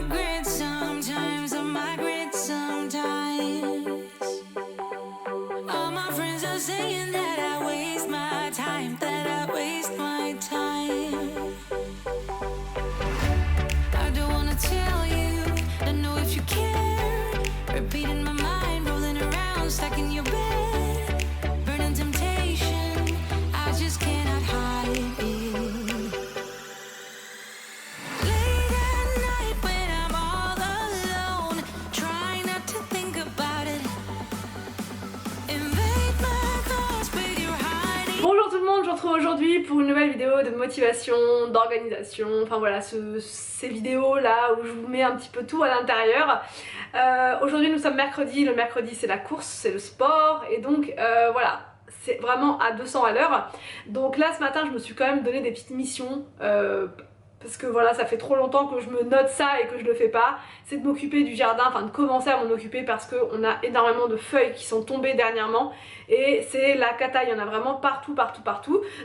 regret sometimes, I might regret sometimes. All my friends are saying that I waste my time, that I waste my time. I don't wanna tell you, don't know if you care. Repeating my mind, rolling around, stuck in your bed. Burning temptation, I just cannot hide it. Late at night when I'm all alone, try not to think about it. Invade my thoughts, but you're hiding. Bonjour tout le monde, je vous retrouve aujourd'hui pour une nouvelle vidéo de motivation, d'organisation, enfin voilà, ces vidéos là où je vous mets un petit peu tout à l'intérieur. Aujourd'hui nous sommes mercredi, le mercredi c'est la course, c'est le sport et donc voilà, c'est vraiment à 200 à l'heure. Donc là ce matin je me suis quand même donné des petites missions parce que voilà, ça fait trop longtemps que je me note ça et que je le fais pas. C'est de m'occuper du jardin, enfin de commencer à m'en occuper parce qu'on a énormément de feuilles qui sont tombées dernièrement et c'est la cata, il y en a vraiment partout.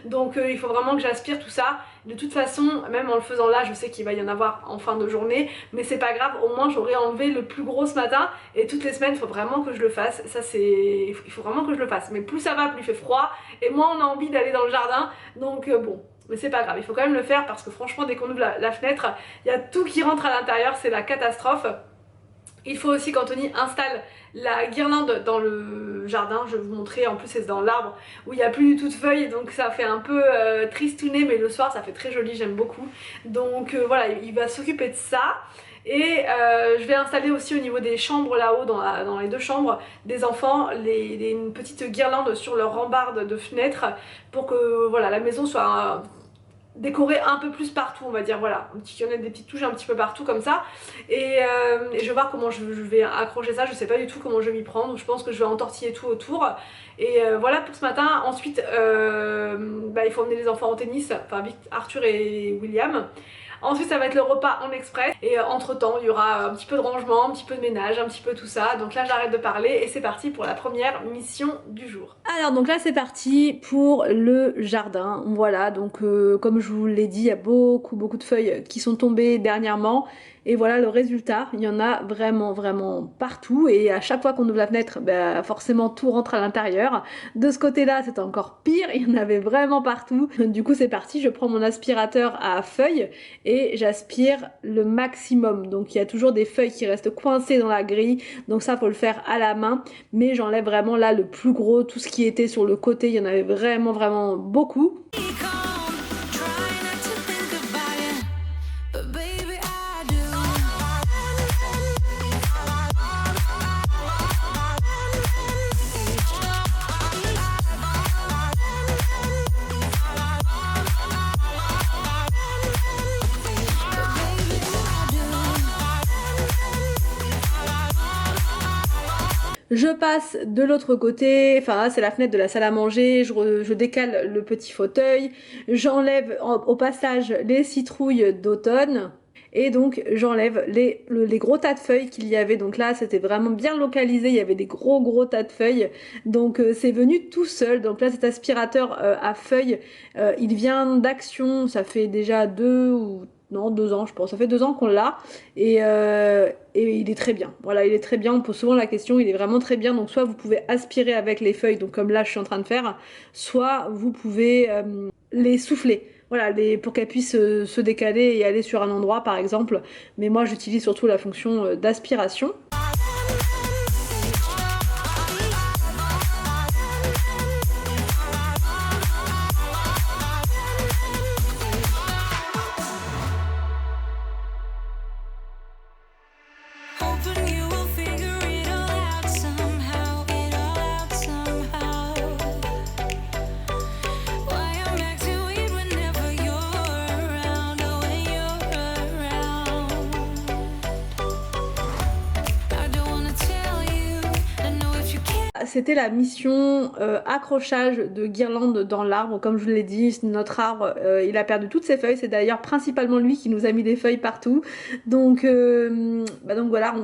Donc il faut vraiment que j'aspire tout ça. De toute façon, même en le faisant là, je sais qu'il va y en avoir en fin de journée, mais c'est pas grave, au moins j'aurai enlevé le plus gros ce matin et toutes les semaines il faut vraiment que je le fasse. Ça c'est... il faut vraiment que je le fasse. Mais plus ça va, plus il fait froid et moins on a envie d'aller dans le jardin. Donc bon. Mais c'est pas grave, il faut quand même le faire parce que franchement dès qu'on ouvre la fenêtre, il y a tout qui rentre à l'intérieur, c'est la catastrophe. Il faut aussi qu'Anthony installe la guirlande dans le jardin, je vais vous montrer, en plus c'est dans l'arbre où il n'y a plus du tout de feuilles, donc ça fait un peu tristouné, mais le soir ça fait très joli, j'aime beaucoup. Donc voilà, il va s'occuper de ça. Et je vais installer aussi au niveau des chambres là-haut, dans les deux chambres des enfants, une petite guirlande sur leur rambarde de fenêtre pour que voilà, la maison soit décorée un peu plus partout, on va dire, voilà, qu'il y en ait des petites touches un petit peu partout comme ça. Et je vais voir comment je vais accrocher ça, je sais pas du tout comment je vais m'y prendre, je pense que je vais entortiller tout autour. Et voilà pour ce matin. Ensuite il faut emmener les enfants en tennis, enfin Arthur et William. Ensuite ça va être le repas en express et entre temps il y aura un petit peu de rangement, un petit peu de ménage, un petit peu tout ça. Donc là j'arrête de parler et c'est parti pour la première mission du jour. Alors donc là c'est parti pour le jardin. Voilà, donc comme je vous l'ai dit, il y a beaucoup de feuilles qui sont tombées dernièrement. Et voilà le résultat, il y en a vraiment partout et à chaque fois qu'on ouvre la fenêtre, forcément tout rentre à l'intérieur. De ce côté-là c'est encore pire, il y en avait vraiment partout. Du coup c'est parti, je prends mon aspirateur à feuilles et j'aspire le maximum. Donc il y a toujours des feuilles qui restent coincées dans la grille, donc ça faut le faire à la main. Mais j'enlève vraiment là le plus gros, tout ce qui était sur le côté, il y en avait vraiment beaucoup. Je passe de l'autre côté, enfin là c'est la fenêtre de la salle à manger, je décale le petit fauteuil, j'enlève au passage les citrouilles d'automne. Et donc j'enlève les gros tas de feuilles qu'il y avait. Donc là c'était vraiment bien localisé, il y avait des gros tas de feuilles. Donc c'est venu tout seul. Donc là cet aspirateur à feuilles, il vient d'Action, ça fait déjà 2 ans je pense, ça fait 2 ans qu'on l'a et il est très bien, voilà il est très bien, on pose souvent la question, il est vraiment très bien. Donc soit vous pouvez aspirer avec les feuilles, donc comme là je suis en train de faire, soit vous pouvez les souffler. Voilà, pour qu'elles puissent se décaler et aller sur un endroit par exemple. Mais moi j'utilise surtout la fonction d'aspiration. c'était la mission accrochage de guirlandes dans l'arbre. Comme je vous l'ai dit, notre arbre il a perdu toutes ses feuilles, c'est d'ailleurs principalement lui qui nous a mis des feuilles partout. Donc voilà,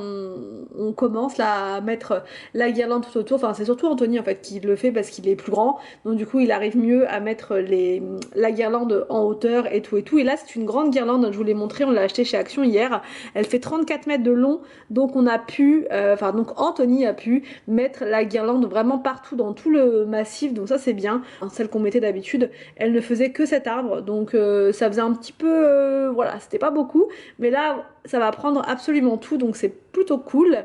on commence là à mettre la guirlande tout autour. Enfin c'est surtout Anthony en fait qui le fait parce qu'il est plus grand, donc du coup il arrive mieux à mettre la guirlande en hauteur et tout et tout. Et là c'est une grande guirlande, je vous l'ai montré, on l'a acheté chez Action hier, elle fait 34 mètres de long, donc on a pu, donc Anthony a pu mettre la guirlande vraiment partout dans tout le massif, donc ça c'est bien. Celle qu'on mettait d'habitude, elle ne faisait que cet arbre, donc ça faisait un petit peu, voilà, c'était pas beaucoup, mais là ça va prendre absolument tout, donc c'est plutôt cool.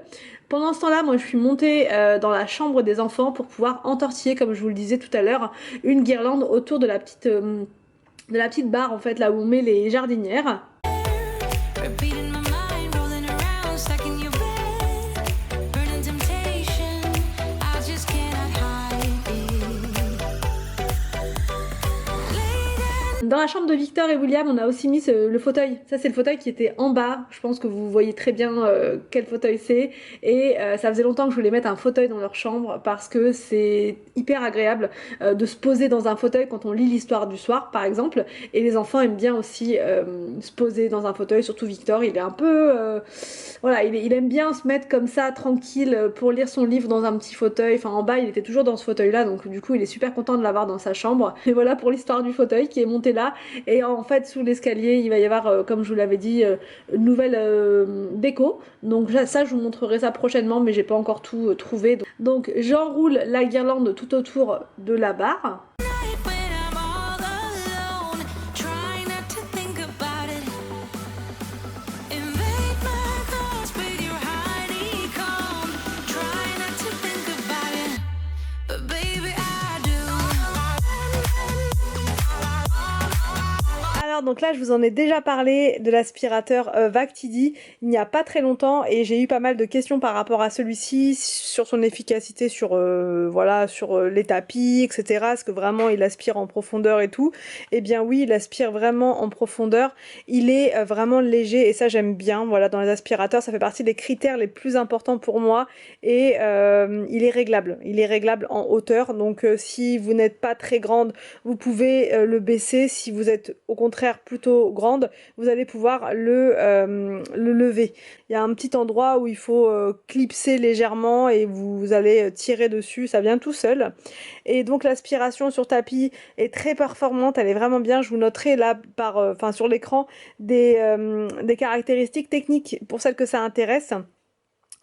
Pendant ce temps-là, moi je suis montée dans la chambre des enfants pour pouvoir entortiller, comme je vous le disais tout à l'heure, une guirlande autour de la petite barre en fait, là où on met les jardinières. Repeating my mind, rolling around, stuck in your bed. Burning temptation, I just cannot hide it. Dans la chambre de Victor et William, on a aussi mis le fauteuil. Ça c'est le fauteuil qui était en bas. Je pense que vous voyez très bien quel fauteuil c'est. Et ça faisait longtemps que je voulais mettre un fauteuil dans leur chambre parce que c'est hyper agréable de se poser dans un fauteuil quand on lit l'histoire du soir par exemple. Et les enfants aiment bien aussi se poser dans un fauteuil, surtout Victor. Il est un peu... voilà, il aime bien se mettre comme ça tranquille pour lire son livre dans un petit fauteuil. Enfin en bas il était toujours dans ce fauteuil là, donc du coup il est super content de l'avoir dans sa chambre. Et voilà pour l'histoire du fauteuil qui est monté là. Et en fait sous l'escalier il va y avoir comme je vous l'avais dit une nouvelle déco, donc ça je vous montrerai ça prochainement, mais j'ai pas encore tout trouvé. Donc j'enroule la guirlande tout autour de la barre. Night when I'm all alone, try not to think about it. Invade my thoughts with your honeycomb. Try not to think about it, but baby I do. Alors donc là je vous en ai déjà parlé de l'aspirateur Vactidi il n'y a pas très longtemps, et j'ai eu pas mal de questions par rapport à celui-ci, sur son efficacité, sur voilà, sur les tapis, etc. Est-ce que vraiment il aspire en profondeur et tout? Eh bien oui, il aspire vraiment en profondeur, il est vraiment léger et ça j'aime bien. Voilà, dans les aspirateurs ça fait partie des critères les plus importants pour moi, et il est réglable en hauteur, donc si vous n'êtes pas très grande vous pouvez le baisser. Si vous êtes au contraire plutôt grande, vous allez pouvoir le lever. Il y a un petit endroit où il faut clipser légèrement et vous allez tirer dessus, ça vient tout seul. Et donc l'aspiration sur tapis est très performante, elle est vraiment bien. Je vous noterai là sur l'écran des caractéristiques techniques pour celles que ça intéresse.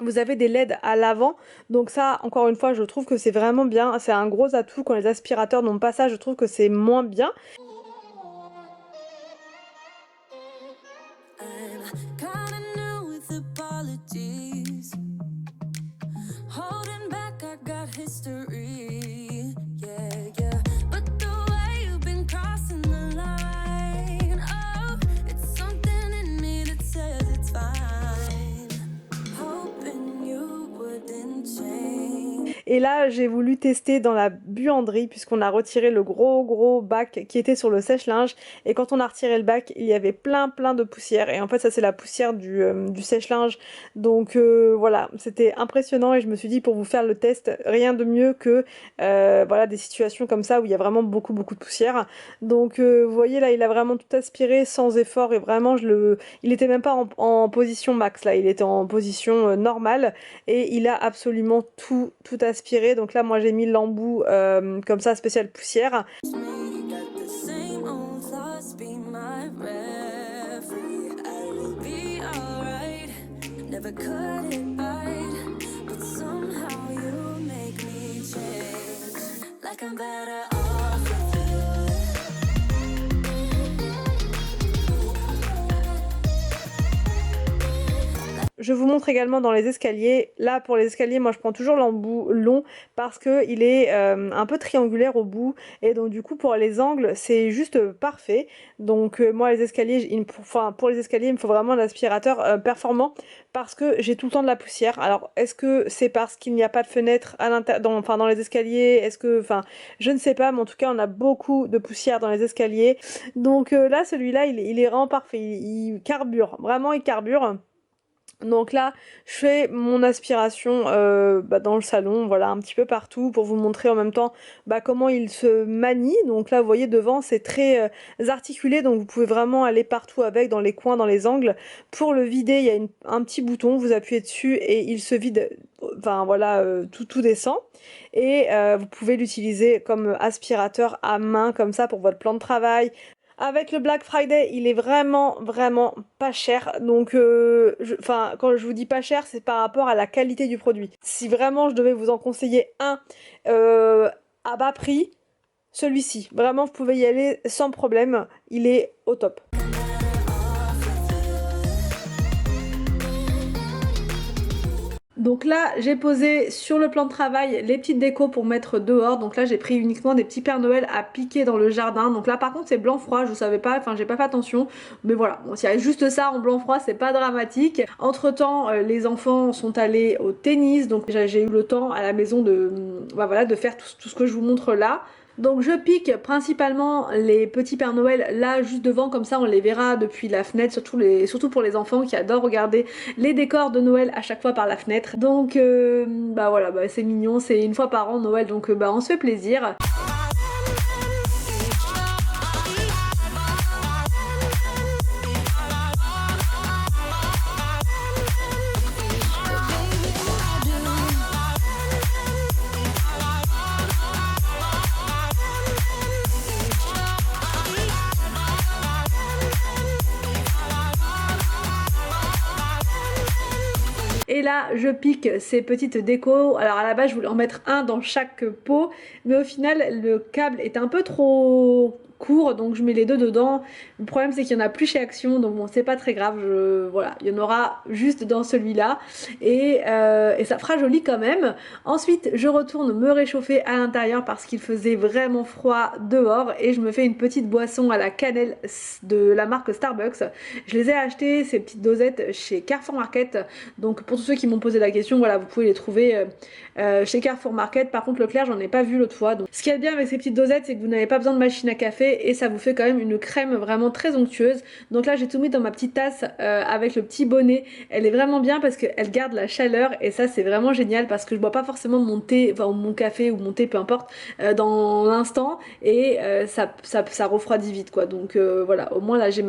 Vous avez des LED à l'avant, donc ça encore une fois je trouve que c'est vraiment bien, c'est un gros atout. Quand les aspirateurs n'ont pas ça, je trouve que c'est moins bien. Kinda new with apologies. Holding back, I got history. Yeah, yeah. But the way you've been crossing the line, oh, it's something in me that says it's fine. Hoping you wouldn't change. Et là j'ai voulu tester dans la buanderie, puisqu'on a retiré le gros bac qui était sur le sèche-linge, et quand on a retiré le bac il y avait plein de poussière, et en fait ça c'est la poussière du sèche-linge. Donc voilà, c'était impressionnant, et je me suis dit pour vous faire le test, rien de mieux que voilà, des situations comme ça où il y a vraiment beaucoup de poussière. Donc vous voyez là il a vraiment tout aspiré sans effort, et vraiment il était même pas en position max, là il était en position normale, et il a absolument tout aspiré. Donc là moi j'ai mis l'embout comme ça spécial poussière. Je vous montre également dans les escaliers. Là pour les escaliers moi je prends toujours l'embout long parce que il est un peu triangulaire au bout, et donc du coup pour les angles c'est juste parfait. Donc moi les escaliers, pour les escaliers il me faut vraiment un aspirateur performant, parce que j'ai tout le temps de la poussière. Alors est-ce que c'est parce qu'il n'y a pas de fenêtre à dans les escaliers, est-ce que, je ne sais pas, mais en tout cas on a beaucoup de poussière dans les escaliers. Donc là celui-là il est vraiment parfait, il carbure, vraiment il carbure. Donc là, je fais mon aspiration dans le salon, voilà, un petit peu partout pour vous montrer en même temps comment il se manie. Donc là, vous voyez devant, c'est très articulé, donc vous pouvez vraiment aller partout avec, dans les coins, dans les angles. Pour le vider, il y a un petit bouton, vous appuyez dessus et il se vide, enfin voilà, tout descend. Et vous pouvez l'utiliser comme aspirateur à main, comme ça, pour votre plan de travail. Avec le Black Friday, il est vraiment pas cher. Donc, quand je vous dis pas cher, c'est par rapport à la qualité du produit. Si vraiment je devais vous en conseiller un à bas prix, celui-ci. Vraiment, vous pouvez y aller sans problème. Il est au top. Donc là, j'ai posé sur le plan de travail les petites décos pour mettre dehors. Donc là, j'ai pris uniquement des petits Pères Noël à piquer dans le jardin. Donc là, par contre, c'est blanc froid. Je savais pas, enfin, j'ai pas fait attention. Mais voilà, bon, s'il y a juste ça en blanc froid, c'est pas dramatique. Entre temps, les enfants sont allés au tennis. Donc j'ai eu le temps à la maison de faire tout ce que je vous montre là. Donc je pique principalement les petits Pères Noël là juste devant, comme ça on les verra depuis la fenêtre, surtout pour les enfants qui adorent regarder les décors de Noël à chaque fois par la fenêtre. Donc voilà, c'est mignon, c'est une fois par an Noël, donc on se fait plaisir. Et là, je pique ces petites décos. Alors à la base, je voulais en mettre un dans chaque pot, mais au final, le câble est un peu trop court, donc je mets les deux dedans. Le problème, c'est qu'il y en a plus chez Action, donc bon, c'est pas très grave. Voilà, il y en aura juste dans celui-là, et ça fera joli quand même. Ensuite, je retourne me réchauffer à l'intérieur parce qu'il faisait vraiment froid dehors, et je me fais une petite boisson à la cannelle de la marque Starbucks. Je les ai achetées, ces petites dosettes, chez Carrefour Market. Donc pour tous ceux qui m'ont posé la question, voilà, vous pouvez les trouver chez Carrefour Market. Par contre, Leclerc, j'en ai pas vu l'autre fois. Donc, ce qui est bien avec ces petites dosettes, c'est que vous n'avez pas besoin de machine à café, et ça vous fait quand même une crème vraiment très onctueuse. Donc là, j'ai tout mis dans ma petite tasse avec le petit bonnet. Elle est vraiment bien parce qu'elle garde la chaleur, et ça c'est vraiment génial parce que je bois pas forcément mon thé, enfin mon café ou mon thé, peu importe, dans l'instant, et ça refroidit vite quoi. Donc voilà, au moins là j'ai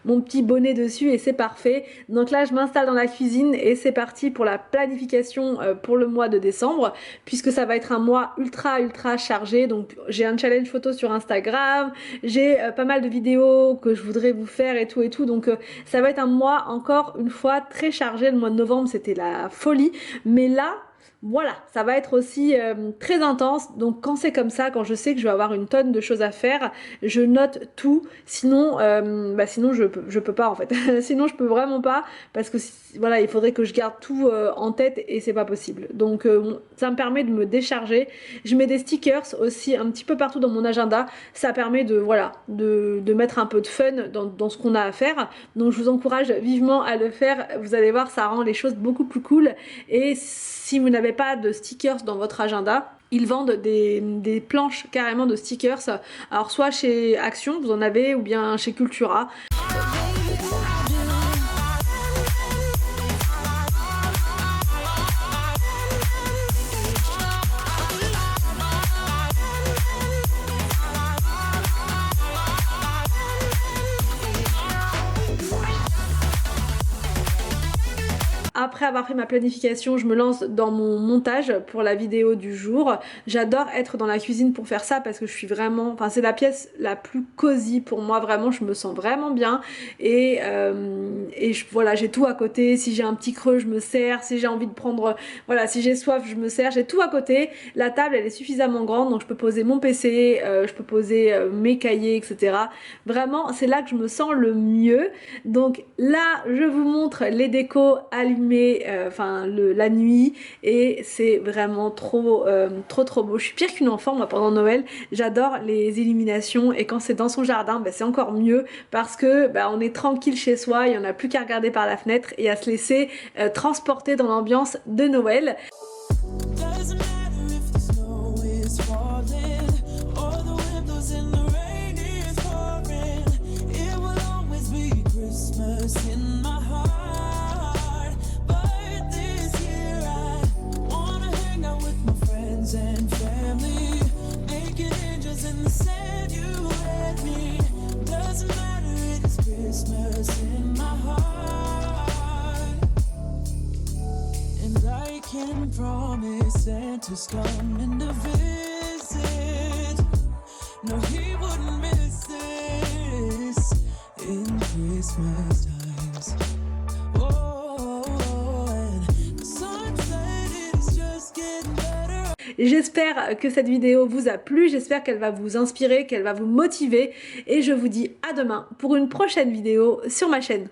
mon petit bonnet dessus et c'est parfait. Donc là je m'installe dans la cuisine et c'est parti pour la planification pour le mois de décembre, puisque ça va être un mois ultra chargé. Donc j'ai un challenge photo sur Instagram, j'ai pas mal de vidéos que je voudrais vous faire et tout, donc ça va être un mois encore une fois très chargé. Le mois de novembre c'était la folie, mais là voilà, ça va être aussi très intense. Donc quand c'est comme ça, quand je sais que je vais avoir une tonne de choses à faire, je note tout. Sinon, sinon je peux pas en fait. Sinon je peux vraiment pas, parce que voilà, il faudrait que je garde tout en tête et c'est pas possible. Donc ça me permet de me décharger. Je mets des stickers aussi un petit peu partout dans mon agenda. Ça permet de mettre un peu de fun dans ce qu'on a à faire. Donc je vous encourage vivement à le faire. Vous allez voir, ça rend les choses beaucoup plus cool. Et si vous n'avez pas de stickers dans votre agenda, ils vendent des planches carrément de stickers. Alors soit chez Action, vous en avez, ou bien chez Cultura. Après avoir fait ma planification, je me lance dans mon montage pour la vidéo du jour. J'adore être dans la cuisine pour faire ça parce que je suis vraiment... Enfin, c'est la pièce la plus cosy pour moi, vraiment, je me sens vraiment bien. Et voilà, j'ai tout à côté. Si j'ai un petit creux, je me sers. Si j'ai envie de prendre... Voilà, si j'ai soif, je me sers. J'ai tout à côté. La table, elle est suffisamment grande, donc je peux poser mon PC, je peux poser mes cahiers, etc. Vraiment, c'est là que je me sens le mieux. Donc là, je vous montre les décos allumées, la nuit, et c'est vraiment trop beau. Je suis pire qu'une enfant moi pendant Noël, j'adore les illuminations, et quand c'est dans son jardin, c'est encore mieux parce que on est tranquille chez soi, il n'y en a plus qu'à regarder par la fenêtre et à se laisser transporter dans l'ambiance de Noël. Santa's in my heart, and I can promise Santa's coming to visit. No, he wouldn't miss this in Christmas times. Oh, and the sunset is just getting better. J'espère que cette vidéo vous a plu, j'espère qu'elle va vous inspirer, qu'elle va vous motiver et je vous dis à demain pour une prochaine vidéo sur ma chaîne.